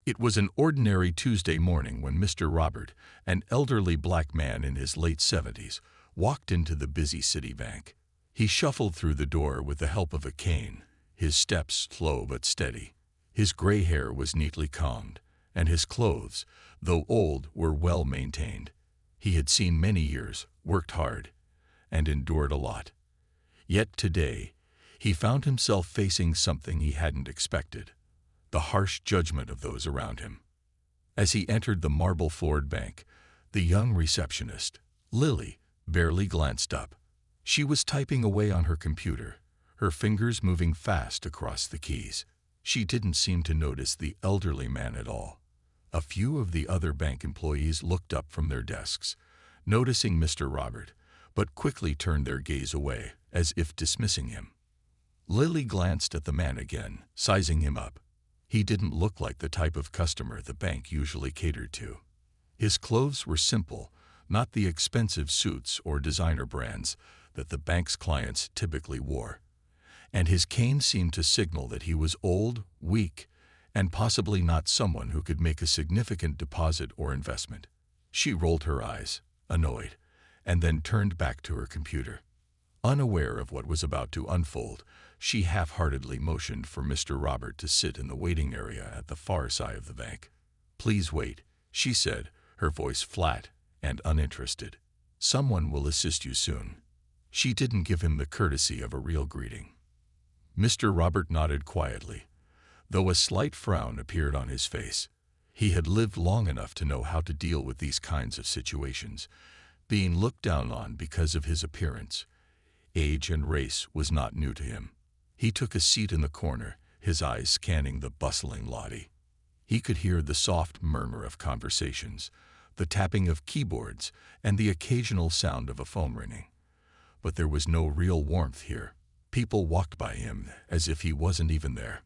It was an ordinary Tuesday morning when Mr. Robert, an elderly black man in his late 70s, walked into the busy city bank. He shuffled through the door with the help of a cane, his steps slow but steady. His gray hair was neatly combed, and his clothes, though old, were well maintained. He had seen many years, worked hard, and endured a lot. Yet today, he found himself facing something he hadn't expected: the harsh judgment of those around him. As he entered the marble-floored bank, the young receptionist, Lily, barely glanced up. She was typing away on her computer, her fingers moving fast across the keys. She didn't seem to notice the elderly man at all. A few of the other bank employees looked up from their desks, noticing Mr. Robert, but quickly turned their gaze away, as if dismissing him. Lily glanced at the man again, sizing him up. He didn't look like the type of customer the bank usually catered to. His clothes were simple, not the expensive suits or designer brands that the bank's clients typically wore. And his cane seemed to signal that he was old, weak, and possibly not someone who could make a significant deposit or investment. She rolled her eyes, annoyed, and then turned back to her computer. Unaware of what was about to unfold, she half-heartedly motioned for Mr. Robert to sit in the waiting area at the far side of the bank. "Please wait," she said, her voice flat and uninterested. "Someone will assist you soon." She didn't give him the courtesy of a real greeting. Mr. Robert nodded quietly, though a slight frown appeared on his face. He had lived long enough to know how to deal with these kinds of situations. Being looked down on because of his appearance, age, and race was not new to him. He took a seat in the corner, his eyes scanning the bustling lobby. He could hear the soft murmur of conversations, the tapping of keyboards, and the occasional sound of a phone ringing. But there was no real warmth here. People walked by him as if he wasn't even there.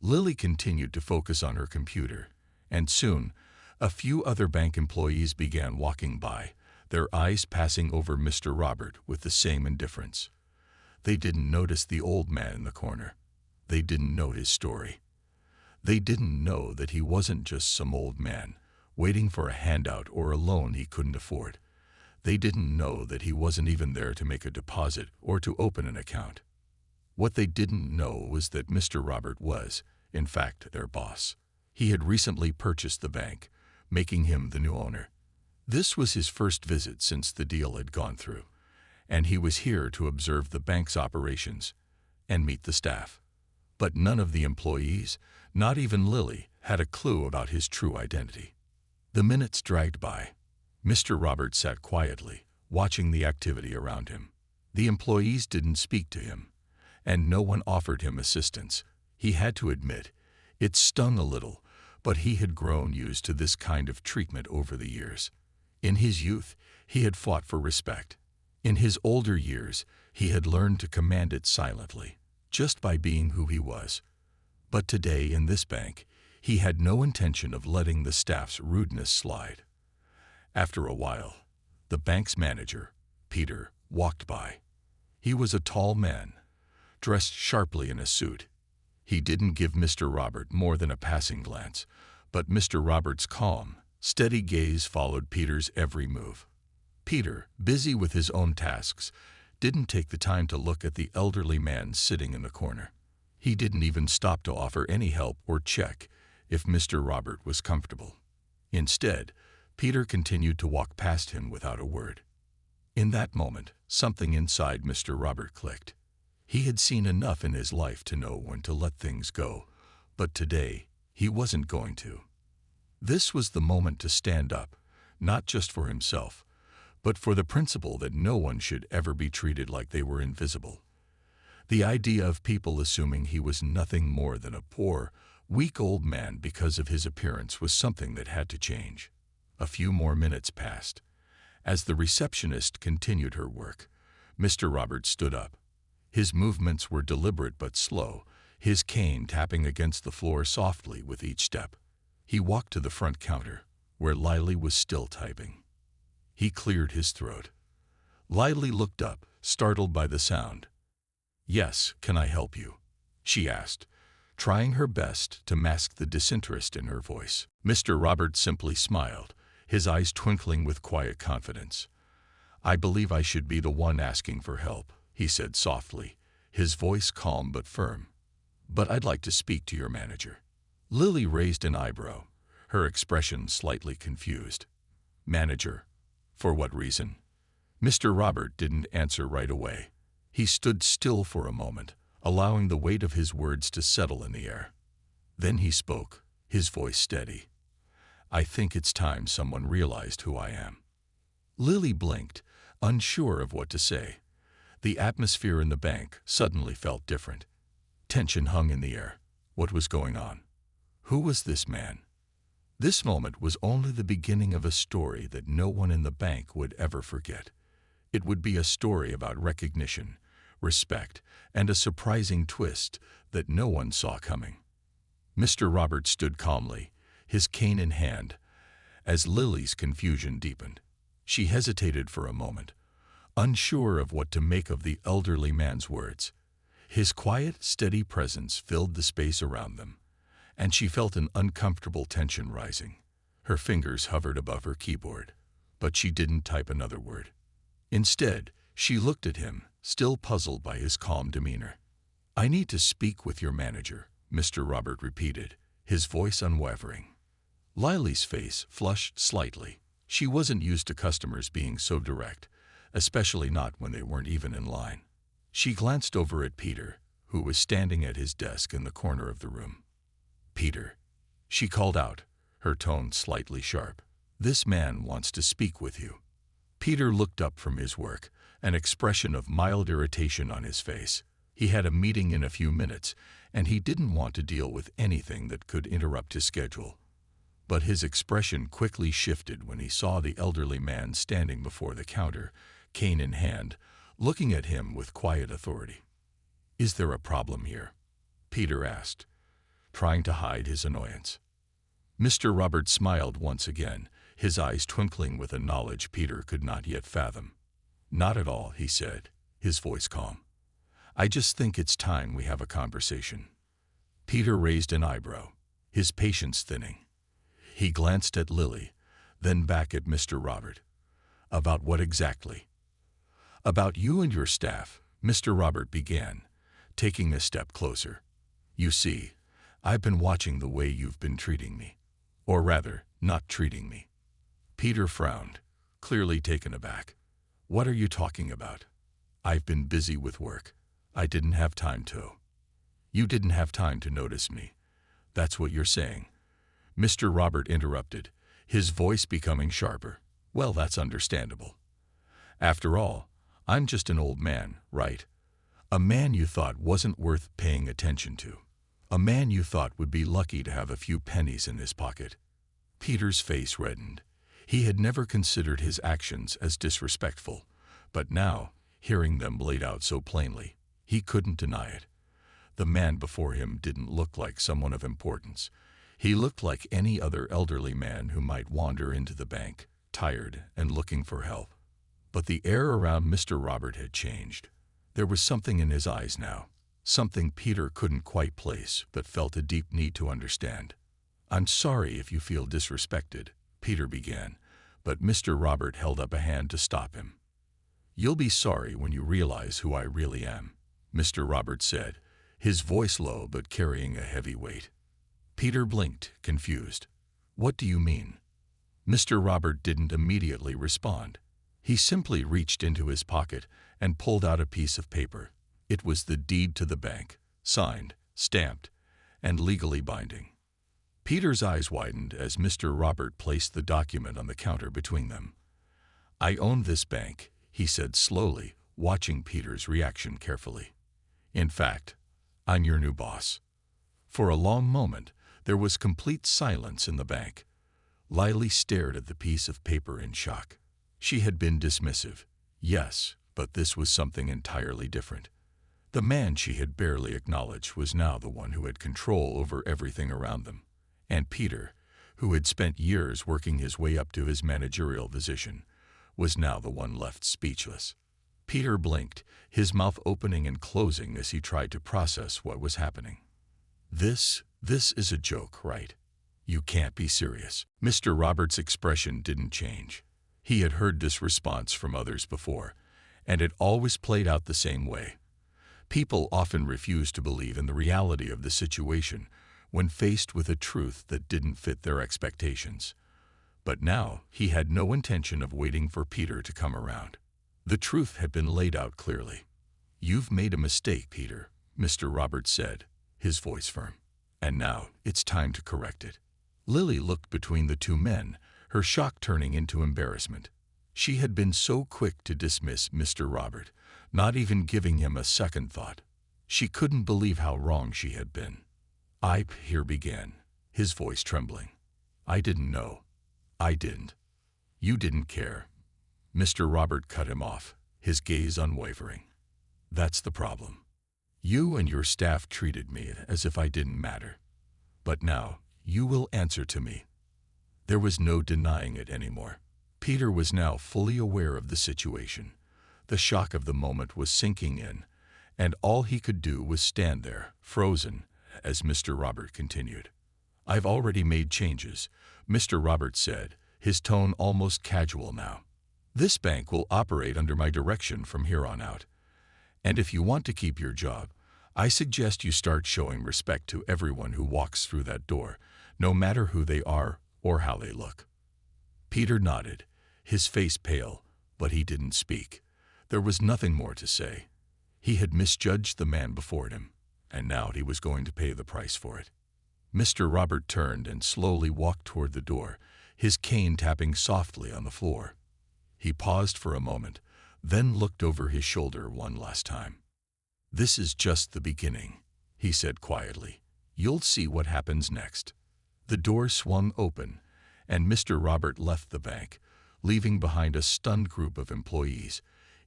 Lily continued to focus on her computer, and soon, a few other bank employees began walking by, their eyes passing over Mr. Robert with the same indifference. They didn't notice the old man in the corner. They didn't know his story. They didn't know that he wasn't just some old man, waiting for a handout or a loan he couldn't afford. They didn't know that he wasn't even there to make a deposit or to open an account. What they didn't know was that Mr. Robert was, in fact, their boss. He had recently purchased the bank, making him the new owner. This was his first visit since the deal had gone through, and he was here to observe the bank's operations and meet the staff. But none of the employees, not even Lily, had a clue about his true identity. The minutes dragged by. Mr. Robert sat quietly, watching the activity around him. The employees didn't speak to him, and no one offered him assistance. He had to admit, it stung a little, but he had grown used to this kind of treatment over the years. In his youth, he had fought for respect. In his older years, he had learned to command it silently, just by being who he was. But today, in this bank, he had no intention of letting the staff's rudeness slide. After a while, the bank's manager, Peter, walked by. He was a tall man, dressed sharply in a suit. He didn't give Mr. Robert more than a passing glance, but Mr. Robert's calm, steady gaze followed Peter's every move. Peter, busy with his own tasks, didn't take the time to look at the elderly man sitting in the corner. He didn't even stop to offer any help or check if Mr. Robert was comfortable. Instead, Peter continued to walk past him without a word. In that moment, something inside Mr. Robert clicked. He had seen enough in his life to know when to let things go, but today, he wasn't going to. This was the moment to stand up, not just for himself, but for the principle that no one should ever be treated like they were invisible. The idea of people assuming he was nothing more than a poor, weak old man because of his appearance was something that had to change. A few more minutes passed. As the receptionist continued her work, Mr. Robert stood up. His movements were deliberate but slow, his cane tapping against the floor softly with each step. He walked to the front counter, where Lily was still typing. He cleared his throat. Lily looked up, startled by the sound. "Yes, can I help you?" she asked, trying her best to mask the disinterest in her voice. Mr. Robert simply smiled, his eyes twinkling with quiet confidence. "I believe I should be the one asking for help," he said softly, his voice calm but firm. "But I'd like to speak to your manager." Lily raised an eyebrow, her expression slightly confused. "Manager? For what reason?" Mr. Robert didn't answer right away. He stood still for a moment, allowing the weight of his words to settle in the air. Then he spoke, his voice steady. "I think it's time someone realized who I am." Lily blinked, unsure of what to say. The atmosphere in the bank suddenly felt different. Tension hung in the air. What was going on? Who was this man? This moment was only the beginning of a story that no one in the bank would ever forget. It would be a story about recognition, respect, and a surprising twist that no one saw coming. Mr. Robert stood calmly, his cane in hand, as Lily's confusion deepened. She hesitated for a moment, unsure of what to make of the elderly man's words. His quiet, steady presence filled the space around them, and she felt an uncomfortable tension rising. Her fingers hovered above her keyboard, but she didn't type another word. Instead, she looked at him, still puzzled by his calm demeanor. "I need to speak with your manager," Mr. Robert repeated, his voice unwavering. Lily's face flushed slightly. She wasn't used to customers being so direct, especially not when they weren't even in line. She glanced over at Peter, who was standing at his desk in the corner of the room. "Peter," she called out, her tone slightly sharp. "This man wants to speak with you." Peter looked up from his work, an expression of mild irritation on his face. He had a meeting in a few minutes, and he didn't want to deal with anything that could interrupt his schedule. But his expression quickly shifted when he saw the elderly man standing before the counter, cane in hand, looking at him with quiet authority. "Is there a problem here?" Peter asked, trying to hide his annoyance. Mr. Robert smiled once again, his eyes twinkling with a knowledge Peter could not yet fathom. "Not at all," he said, his voice calm. "I just think it's time we have a conversation." Peter raised an eyebrow, his patience thinning. He glanced at Lily, then back at Mr. Robert. "About what exactly?" "About you and your staff," Mr. Robert began, taking a step closer. "You see, I've been watching the way you've been treating me. Or rather, not treating me." Peter frowned, clearly taken aback. "What are you talking about?" "I've been busy with work. I didn't have time to." "You didn't have time to notice me. That's what you're saying?" Mr. Robert interrupted, his voice becoming sharper. "Well, that's understandable. After all, I'm just an old man, right? A man you thought wasn't worth paying attention to. A man you thought would be lucky to have a few pennies in his pocket." Peter's face reddened. He had never considered his actions as disrespectful, but now, hearing them laid out so plainly, he couldn't deny it. The man before him didn't look like someone of importance. He looked like any other elderly man who might wander into the bank, tired and looking for help. But the air around Mr. Robert had changed. There was something in his eyes now, something Peter couldn't quite place but felt a deep need to understand. "I'm sorry if you feel disrespected," Peter began, but Mr. Robert held up a hand to stop him. "You'll be sorry when you realize who I really am," Mr. Robert said, his voice low but carrying a heavy weight. Peter blinked, confused. "What do you mean?" Mr. Robert didn't immediately respond. He simply reached into his pocket and pulled out a piece of paper. It was the deed to the bank, signed, stamped, and legally binding. Peter's eyes widened as Mr. Robert placed the document on the counter between them. "I own this bank," he said slowly, watching Peter's reaction carefully. "In fact, I'm your new boss." For a long moment, there was complete silence in the bank. Lily stared at the piece of paper in shock. She had been dismissive, yes, but this was something entirely different. The man she had barely acknowledged was now the one who had control over everything around them. And Peter, who had spent years working his way up to his managerial position, was now the one left speechless. Peter blinked, his mouth opening and closing as he tried to process what was happening. This is a joke, right? You can't be serious." Mr. Roberts' expression didn't change. He had heard this response from others before, and it always played out the same way. People often refuse to believe in the reality of the situation when faced with a truth that didn't fit their expectations. But now he had no intention of waiting for Peter to come around. The truth had been laid out clearly. "You've made a mistake, Peter," Mr. Roberts said, his voice firm. "And now it's time to correct it." Lily looked between the two men, her shock turning into embarrassment. She had been so quick to dismiss Mr. Robert, not even giving him a second thought. She couldn't believe how wrong she had been. Here began, his voice trembling. "I didn't know. I didn't. You didn't care." Mr. Robert cut him off, his gaze unwavering. "That's the problem. You and your staff treated me as if I didn't matter. But now, you will answer to me." There was no denying it anymore. Peter was now fully aware of the situation. The shock of the moment was sinking in, and all he could do was stand there, frozen, as Mr. Robert continued. "I've already made changes," Mr. Robert said, his tone almost casual now. "This bank will operate under my direction from here on out. And if you want to keep your job, I suggest you start showing respect to everyone who walks through that door, no matter who they are or how they look." Peter nodded, his face pale, but he didn't speak. There was nothing more to say. He had misjudged the man before him, and now he was going to pay the price for it. Mr. Robert turned and slowly walked toward the door, his cane tapping softly on the floor. He paused for a moment, then looked over his shoulder one last time. "This is just the beginning," he said quietly. "You'll see what happens next." The door swung open, and Mr. Robert left the bank, leaving behind a stunned group of employees,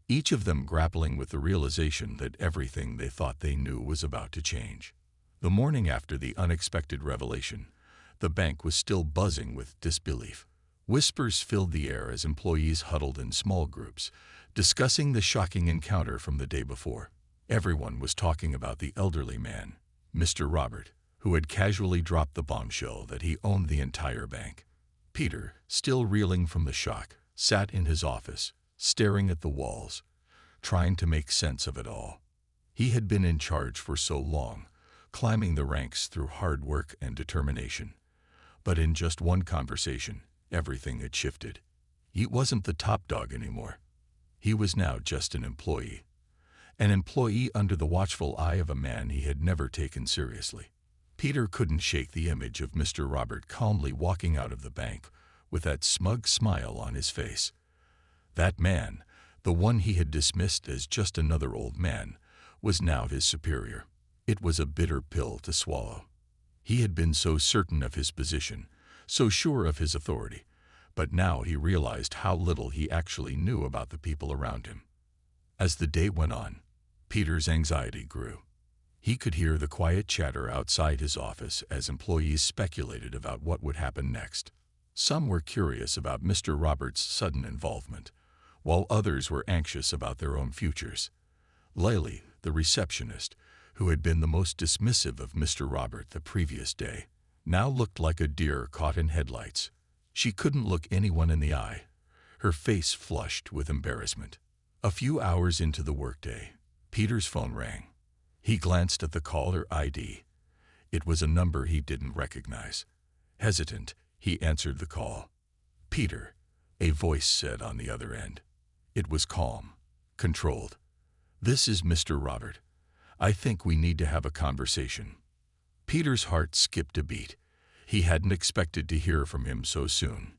each of them grappling with the realization that everything they thought they knew was about to change. The morning after the unexpected revelation, the bank was still buzzing with disbelief. Whispers filled the air as employees huddled in small groups, discussing the shocking encounter from the day before. Everyone was talking about the elderly man, Mr. Robert, who had casually dropped the bombshell that he owned the entire bank. Peter, still reeling from the shock, sat in his office, staring at the walls, trying to make sense of it all. He had been in charge for so long, climbing the ranks through hard work and determination. But in just one conversation, everything had shifted. He wasn't the top dog anymore. He was now just an employee under the watchful eye of a man he had never taken seriously. Peter couldn't shake the image of Mr. Robert calmly walking out of the bank with that smug smile on his face. That man, the one he had dismissed as just another old man, was now his superior. It was a bitter pill to swallow. He had been so certain of his position, so sure of his authority, but now he realized how little he actually knew about the people around him. As the day went on, Peter's anxiety grew. He could hear the quiet chatter outside his office as employees speculated about what would happen next. Some were curious about Mr. Roberts' sudden involvement, while others were anxious about their own futures. Lily, the receptionist, who had been the most dismissive of Mr. Robert the previous day, now looked like a deer caught in headlights. She couldn't look anyone in the eye, her face flushed with embarrassment. A few hours into the workday, Peter's phone rang. He glanced at the caller ID. It was a number he didn't recognize. Hesitant, he answered the call. "Peter," a voice said on the other end. It was calm, controlled. "This is Mr. Robert. I think we need to have a conversation." Peter's heart skipped a beat. He hadn't expected to hear from him so soon.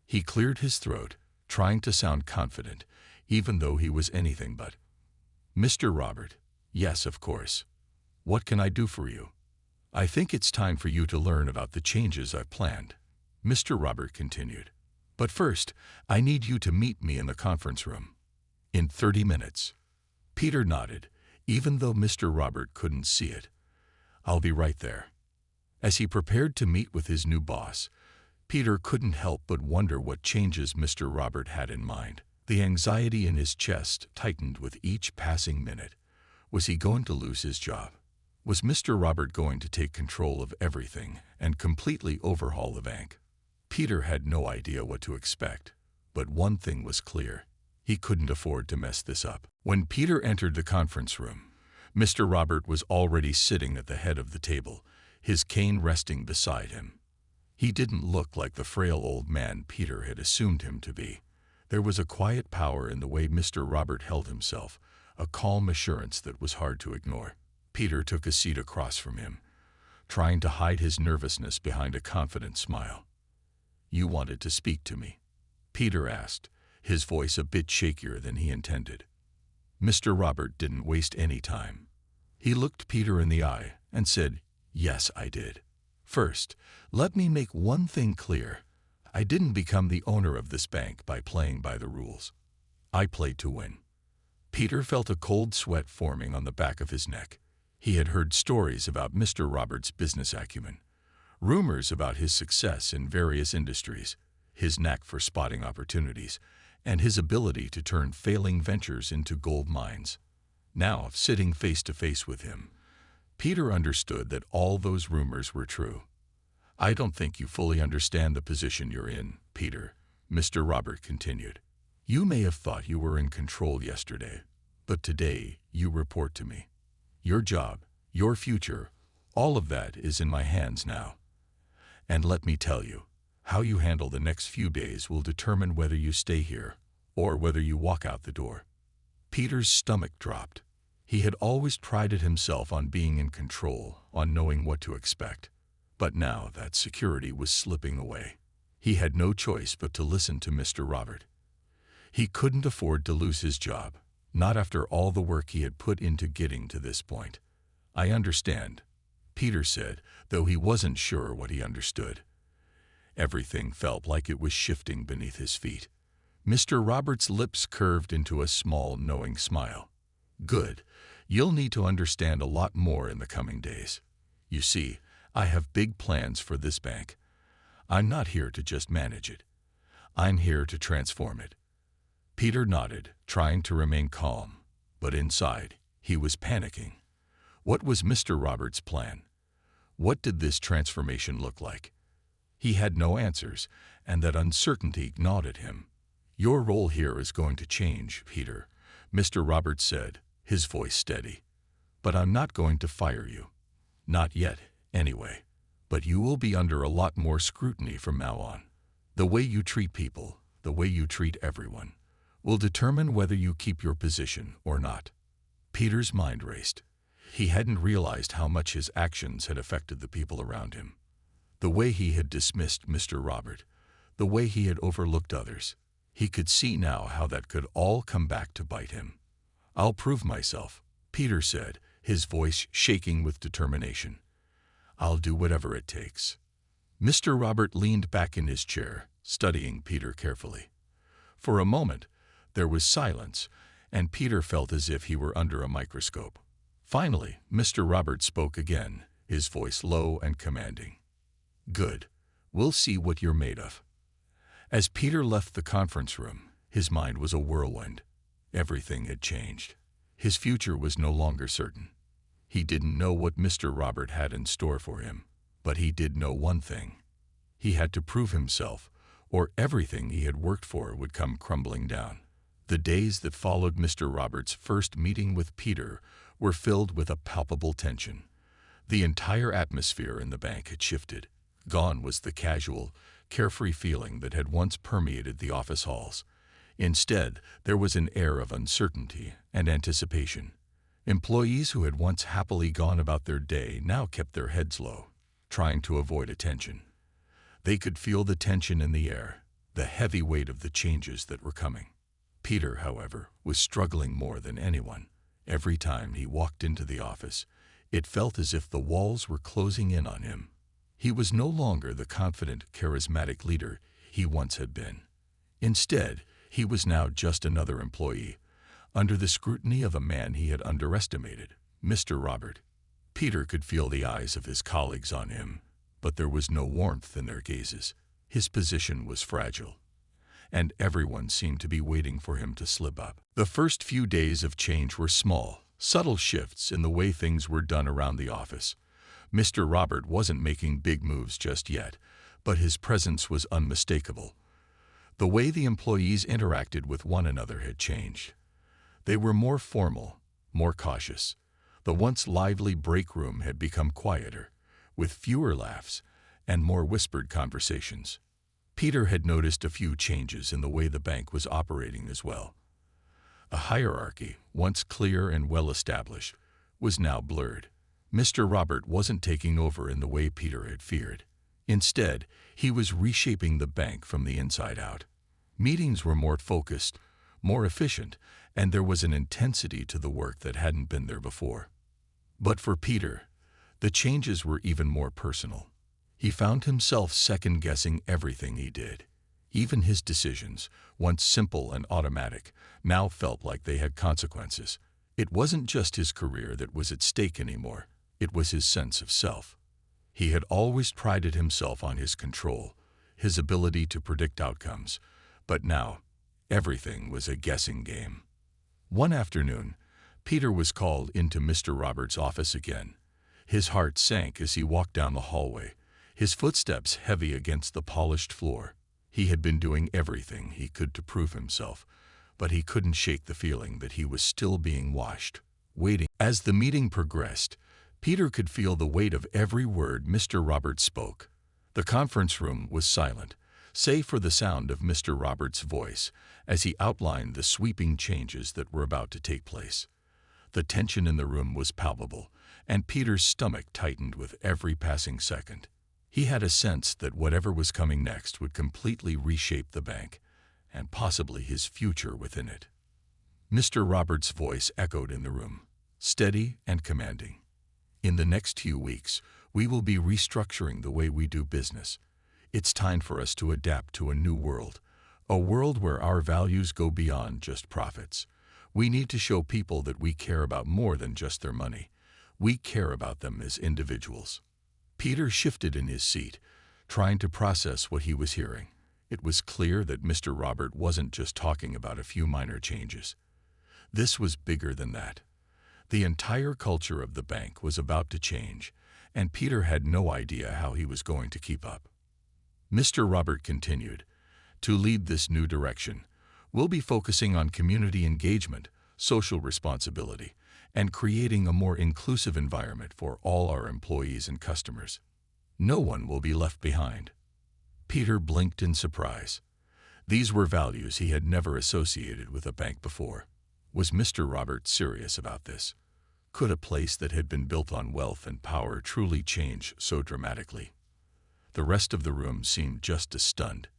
He cleared his throat, trying to sound confident, even though he was anything but. "Mr. Robert, yes, of course. What can I do for you?" "I think it's time for you to learn about the changes I've planned," Mr. Robert continued. "But first, I need you to meet me in the conference room. In 30 minutes. Peter nodded, even though Mr. Robert couldn't see it. "I'll be right there." As he prepared to meet with his new boss, Peter couldn't help but wonder what changes Mr. Robert had in mind. The anxiety in his chest tightened with each passing minute. Was he going to lose his job? Was Mr. Robert going to take control of everything and completely overhaul the bank? Peter had no idea what to expect, but one thing was clear. He couldn't afford to mess this up. When Peter entered the conference room, Mr. Robert was already sitting at the head of the table, his cane resting beside him. He didn't look like the frail old man Peter had assumed him to be. There was a quiet power in the way Mr. Robert held himself, a calm assurance that was hard to ignore. Peter took a seat across from him, trying to hide his nervousness behind a confident smile. "You wanted to speak to me?" Peter asked, his voice a bit shakier than he intended. Mr. Robert didn't waste any time. He looked Peter in the eye and said, "Yes, I did. First, let me make one thing clear. I didn't become the owner of this bank by playing by the rules. I played to win." Peter felt a cold sweat forming on the back of his neck. He had heard stories about Mr. Robert's business acumen, rumors about his success in various industries, his knack for spotting opportunities, and his ability to turn failing ventures into gold mines. Now, sitting face to face with him, Peter understood that all those rumors were true. "I don't think you fully understand the position you're in, Peter," Mr. Robert continued. "You may have thought you were in control yesterday, but today you report to me. Your job, your future, all of that is in my hands now. And let me tell you, how you handle the next few days will determine whether you stay here or whether you walk out the door." Peter's stomach dropped. He had always prided himself on being in control, on knowing what to expect. But now that security was slipping away. He had no choice but to listen to Mr. Robert. He couldn't afford to lose his job, not after all the work he had put into getting to this point. "I understand," Peter said, though he wasn't sure what he understood. Everything felt like it was shifting beneath his feet. Mr. Robert's lips curved into a small, knowing smile. "Good. You'll need to understand a lot more in the coming days. You see, I have big plans for this bank. I'm not here to just manage it. I'm here to transform it." Peter nodded, trying to remain calm, but inside, he was panicking. What was Mr. Robert's plan? What did this transformation look like? He had no answers, and that uncertainty gnawed at him. "Your role here is going to change, Peter," Mr. Roberts said, his voice steady. "But I'm not going to fire you. Not yet, anyway. But you will be under a lot more scrutiny from now on. The way you treat people, the way you treat everyone, will determine whether you keep your position or not." Peter's mind raced. He hadn't realized how much his actions had affected the people around him. The way he had dismissed Mr. Robert, the way he had overlooked others. He could see now how that could all come back to bite him. "I'll prove myself," Peter said, his voice shaking with determination. "I'll do whatever it takes." Mr. Robert leaned back in his chair, studying Peter carefully. For a moment, there was silence, and Peter felt as if he were under a microscope. Finally, Mr. Robert spoke again, his voice low and commanding. "Good. We'll see what you're made of." As Peter left the conference room, his mind was a whirlwind. Everything had changed. His future was no longer certain. He didn't know what Mr. Robert had in store for him, but he did know one thing. He had to prove himself, or everything he had worked for would come crumbling down. The days that followed Mr. Robert's first meeting with Peter were filled with a palpable tension. The entire atmosphere in the bank had shifted. Gone was the casual, carefree feeling that had once permeated the office halls. Instead, there was an air of uncertainty and anticipation. Employees who had once happily gone about their day now kept their heads low, trying to avoid attention. They could feel the tension in the air, the heavy weight of the changes that were coming. Peter, however, was struggling more than anyone. Every time he walked into the office, it felt as if the walls were closing in on him. He was no longer the confident, charismatic leader he once had been. Instead, he was now just another employee, under the scrutiny of a man he had underestimated, Mr. Robert. Peter could feel the eyes of his colleagues on him, but there was no warmth in their gazes. His position was fragile, and everyone seemed to be waiting for him to slip up. The first few days of change were small, Subtle shifts in the way things were done around the office. Mr. Robert wasn't making big moves just yet, but his presence was unmistakable. The way the employees interacted with one another had changed. They were more formal, more cautious. The once lively break room had become quieter, with fewer laughs and more whispered conversations. Peter had noticed a few changes in the way the bank was operating as well. A hierarchy, once clear and well-established, was now blurred. Mr. Robert wasn't taking over in the way Peter had feared. Instead, he was reshaping the bank from the inside out. Meetings were more focused, more efficient, and there was an intensity to the work that hadn't been there before. But for Peter, the changes were even more personal. He found himself second-guessing everything he did. Even his decisions, once simple and automatic, now felt like they had consequences. It wasn't just his career that was at stake anymore. It was his sense of self. He had always prided himself on his control, his ability to predict outcomes. But now, everything was a guessing game. One afternoon, Peter was called into Mr. Roberts' office again. His heart sank as he walked down the hallway, his footsteps heavy against the polished floor. He had been doing everything he could to prove himself, but he couldn't shake the feeling that he was still being watched, waiting. As the meeting progressed, Peter could feel the weight of every word Mr. Roberts spoke. The conference room was silent, save for the sound of Mr. Roberts' voice as he outlined the sweeping changes that were about to take place. The tension in the room was palpable, and Peter's stomach tightened with every passing second. He had a sense that whatever was coming next would completely reshape the bank, and possibly his future within it. Mr. Roberts' voice echoed in the room, steady and commanding. In the next few weeks, we will be restructuring the way we do business. It's time for us to adapt to a new world, a world where our values go beyond just profits. We need to show people that we care about more than just their money. We care about them as individuals. Peter shifted in his seat, trying to process what he was hearing. It was clear that Mr. Robert wasn't just talking about a few minor changes. This was bigger than that. The entire culture of the bank was about to change, and Peter had no idea how he was going to keep up. Mr. Robert continued, "To lead this new direction, we'll be focusing on community engagement, social responsibility, and creating a more inclusive environment for all our employees and customers. No one will be left behind." Peter blinked in surprise. These were values he had never associated with a bank before. Was Mr. Robert serious about this? Could a place that had been built on wealth and power truly change so dramatically? The rest of the room seemed just as stunned.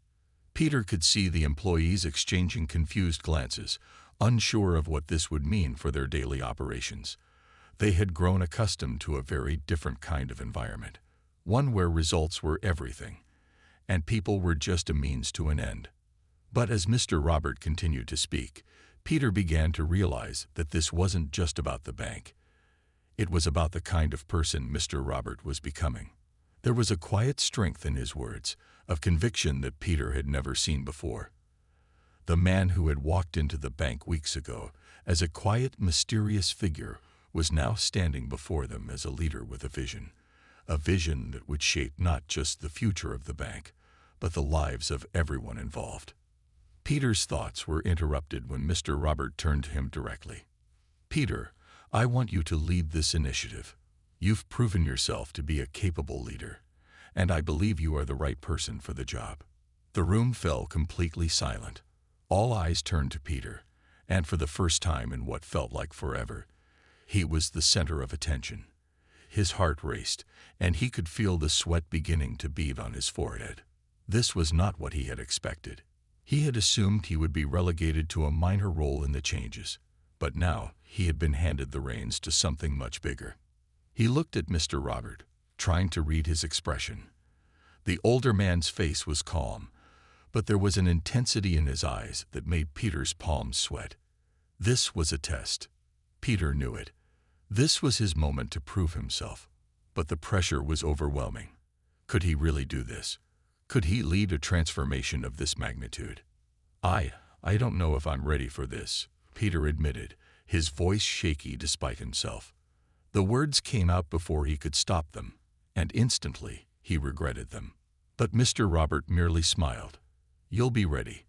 Peter could see the employees exchanging confused glances, unsure of what this would mean for their daily operations. They had grown accustomed to a very different kind of environment, one where results were everything, and people were just a means to an end. But as Mr. Robert continued to speak, Peter began to realize that this wasn't just about the bank. It was about the kind of person Mr. Robert was becoming. There was a quiet strength in his words, of conviction that Peter had never seen before. The man who had walked into the bank weeks ago as a quiet, mysterious figure was now standing before them as a leader with a vision that would shape not just the future of the bank, but the lives of everyone involved. Peter's thoughts were interrupted when Mr. Robert turned to him directly. "Peter, I want you to lead this initiative. You've proven yourself to be a capable leader, and I believe you are the right person for the job." The room fell completely silent. All eyes turned to Peter, and for the first time in what felt like forever, he was the center of attention. His heart raced, and he could feel the sweat beginning to bead on his forehead. This was not what he had expected. He had assumed he would be relegated to a minor role in the changes, but now he had been handed the reins to something much bigger. He looked at Mr. Robert, trying to read his expression. The older man's face was calm, but there was an intensity in his eyes that made Peter's palms sweat. This was a test. Peter knew it. This was his moment to prove himself, but the pressure was overwhelming. Could he really do this? Could he lead a transformation of this magnitude? I don't know if I'm ready for this," Peter admitted, his voice shaky despite himself. The words came out before he could stop them, and instantly he regretted them. But Mr. Robert merely smiled. "You'll be ready.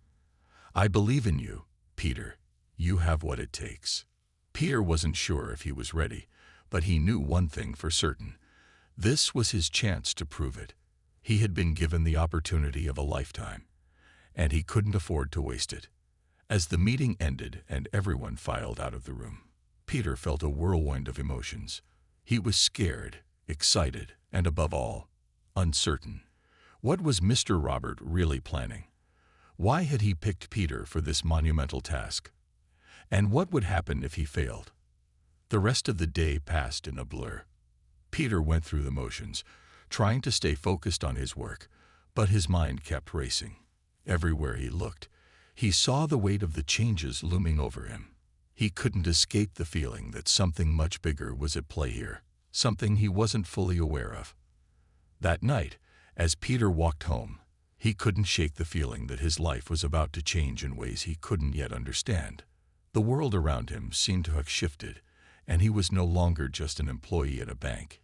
I believe in you, Peter. You have what it takes." Peter wasn't sure if he was ready, but he knew one thing for certain. This was his chance to prove it. He had been given the opportunity of a lifetime, and he couldn't afford to waste it. As the meeting ended and everyone filed out of the room, Peter felt a whirlwind of emotions. He was scared, excited, and above all, uncertain. What was Mr. Robert really planning? Why had he picked Peter for this monumental task? And what would happen if he failed? The rest of the day passed in a blur. Peter went through the motions, trying to stay focused on his work, but his mind kept racing. Everywhere he looked, he saw the weight of the changes looming over him. He couldn't escape the feeling that something much bigger was at play here, something he wasn't fully aware of. That night, as Peter walked home, he couldn't shake the feeling that his life was about to change in ways he couldn't yet understand. The world around him seemed to have shifted, and he was no longer just an employee at a bank.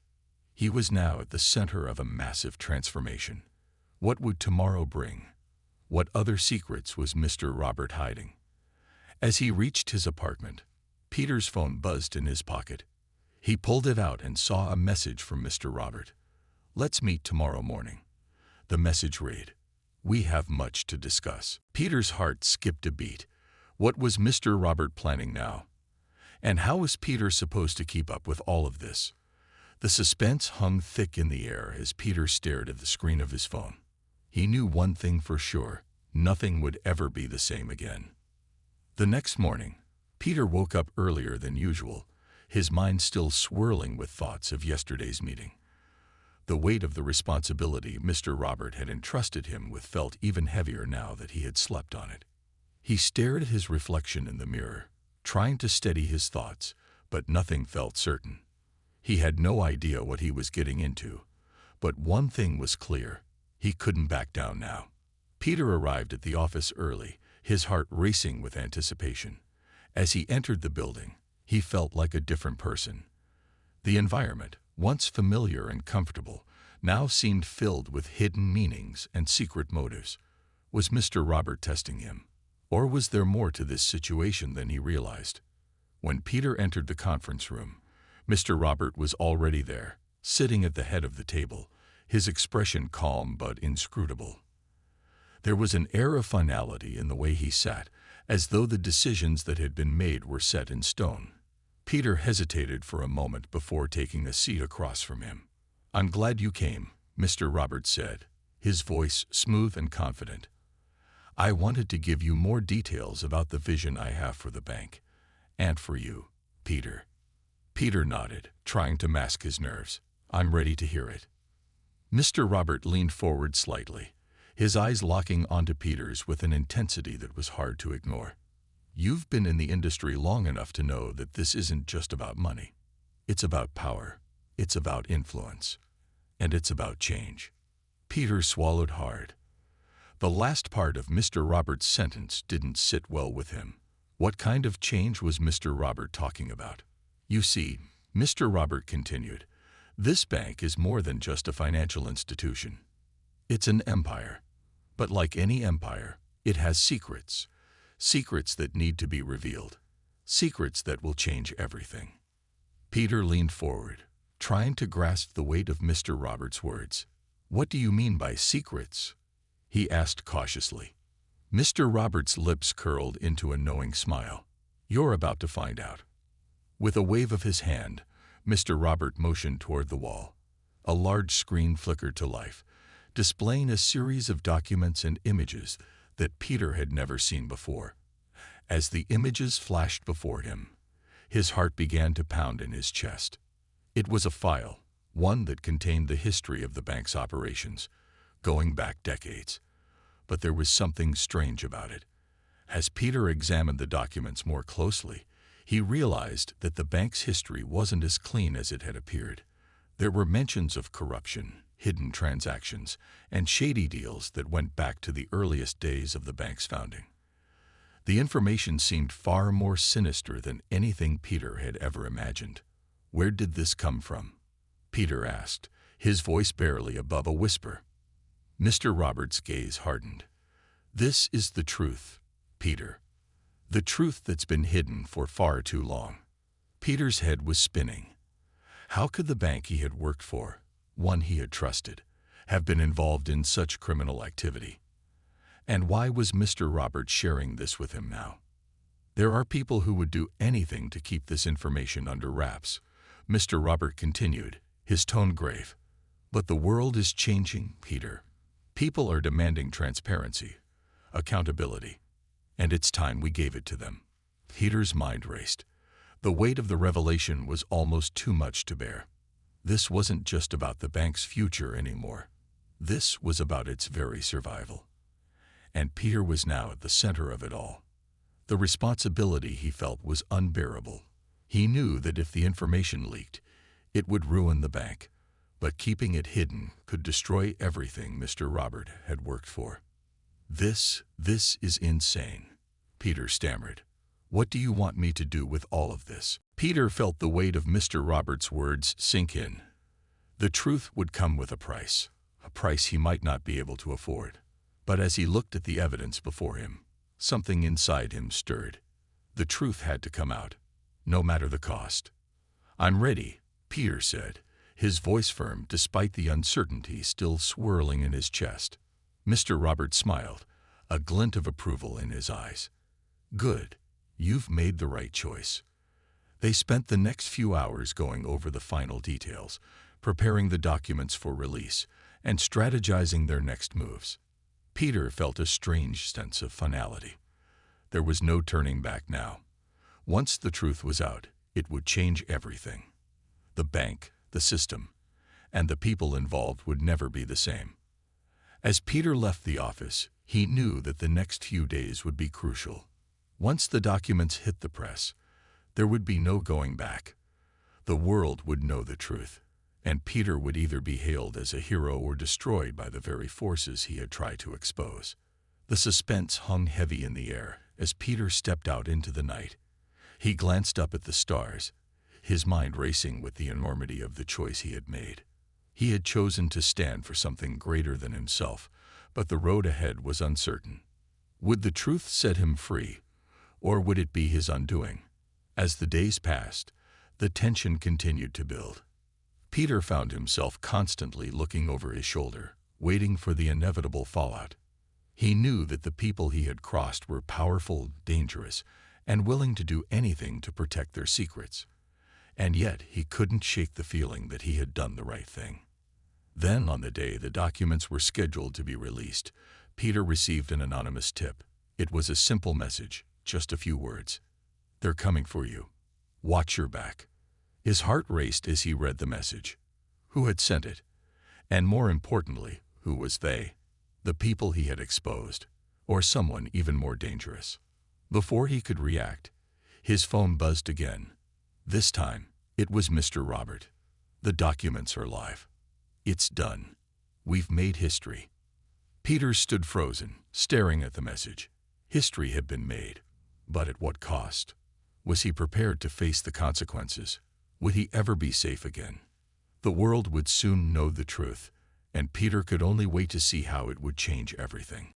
He was now at the center of a massive transformation. What would tomorrow bring? What other secrets was Mr. Robert hiding? As he reached his apartment, Peter's phone buzzed in his pocket. He pulled it out and saw a message from Mr. Robert. "Let's meet tomorrow morning." The message read, "We have much to discuss." Peter's heart skipped a beat. What was Mr. Robert planning now? And how was Peter supposed to keep up with all of this? The suspense hung thick in the air as Peter stared at the screen of his phone. He knew one thing for sure: nothing would ever be the same again. The next morning, Peter woke up earlier than usual, his mind still swirling with thoughts of yesterday's meeting. The weight of the responsibility Mr. Robert had entrusted him with felt even heavier now that he had slept on it. He stared at his reflection in the mirror, trying to steady his thoughts, but nothing felt certain. He had no idea what he was getting into, but one thing was clear: he couldn't back down now. Peter arrived at the office early, his heart racing with anticipation. As he entered the building, he felt like a different person. The environment, once familiar and comfortable, now seemed filled with hidden meanings and secret motives. Was Mr. Robert testing him? Or was there more to this situation than he realized? When Peter entered the conference room, Mr. Robert was already there, sitting at the head of the table, his expression calm but inscrutable. There was an air of finality in the way he sat, as though the decisions that had been made were set in stone. Peter hesitated for a moment before taking a seat across from him. "I'm glad you came," Mr. Robert said, his voice smooth and confident. "I wanted to give you more details about the vision I have for the bank. And for you, Peter." Peter nodded, trying to mask his nerves. "I'm ready to hear it." Mr. Robert leaned forward slightly, his eyes locking onto Peter's with an intensity that was hard to ignore. "You've been in the industry long enough to know that this isn't just about money. It's about power, it's about influence, and it's about change." Peter swallowed hard. The last part of Mr. Robert's sentence didn't sit well with him. What kind of change was Mr. Robert talking about? "You see," Mr. Robert continued, "this bank is more than just a financial institution. It's an empire. But like any empire, it has secrets. Secrets that need to be revealed. Secrets that will change everything." Peter leaned forward, trying to grasp the weight of Mr. Robert's words. "What do you mean by secrets?" he asked cautiously. Mr. Robert's lips curled into a knowing smile. "You're about to find out." With a wave of his hand, Mr. Robert motioned toward the wall. A large screen flickered to life, displaying a series of documents and images that Peter had never seen before. As the images flashed before him, his heart began to pound in his chest. It was a file, one that contained the history of the bank's operations, going back decades. But there was something strange about it. As Peter examined the documents more closely, he realized that the bank's history wasn't as clean as it had appeared. There were mentions of corruption, hidden transactions, and shady deals that went back to the earliest days of the bank's founding. The information seemed far more sinister than anything Peter had ever imagined. "Where did this come from?" Peter asked, his voice barely above a whisper. Mr. Roberts' gaze hardened. "This is the truth, Peter. The truth that's been hidden for far too long." Peter's head was spinning. How could the bank he had worked for, one he had trusted, have been involved in such criminal activity? And why was Mr. Roberts sharing this with him now? "There are people who would do anything to keep this information under wraps," Mr. Robert continued, his tone grave. "But the world is changing, Peter. People are demanding transparency, accountability, and it's time we gave it to them." Peter's mind raced. The weight of the revelation was almost too much to bear. This wasn't just about the bank's future anymore. This was about its very survival. And Peter was now at the center of it all. The responsibility he felt was unbearable. He knew that if the information leaked, it would ruin the bank, but keeping it hidden could destroy everything Mr. Robert had worked for. This is insane," Peter stammered. "What do you want me to do with all of this?" Peter felt the weight of Mr. Roberts' words sink in. The truth would come with a price he might not be able to afford. But as he looked at the evidence before him, something inside him stirred. The truth had to come out, no matter the cost. "I'm ready," Peter said, his voice firm despite the uncertainty still swirling in his chest. Mr. Roberts smiled, a glint of approval in his eyes. "Good. You've made the right choice." They spent the next few hours going over the final details, preparing the documents for release, and strategizing their next moves. Peter felt a strange sense of finality. There was no turning back now. Once the truth was out, it would change everything. The bank, the system, and the people involved would never be the same. As Peter left the office, he knew that the next few days would be crucial. Once the documents hit the press, there would be no going back. The world would know the truth, and Peter would either be hailed as a hero or destroyed by the very forces he had tried to expose. The suspense hung heavy in the air as Peter stepped out into the night. He glanced up at the stars, his mind racing with the enormity of the choice he had made. He had chosen to stand for something greater than himself, but the road ahead was uncertain. Would the truth set him free, or would it be his undoing? As the days passed, the tension continued to build. Peter found himself constantly looking over his shoulder, waiting for the inevitable fallout. He knew that the people he had crossed were powerful, dangerous, and willing to do anything to protect their secrets. And yet he couldn't shake the feeling that he had done the right thing. Then, on the day the documents were scheduled to be released, Peter received an anonymous tip. It was a simple message, just a few words. "They're coming for you. Watch your back." His heart raced as he read the message. Who had sent it? And more importantly, who was they? The people he had exposed, or someone even more dangerous? Before he could react, his phone buzzed again. This time, it was Mr. Robert. "The documents are live. It's done. We've made history." Peter stood frozen, staring at the message. History had been made, but at what cost? Was he prepared to face the consequences? Would he ever be safe again? The world would soon know the truth, and Peter could only wait to see how it would change everything.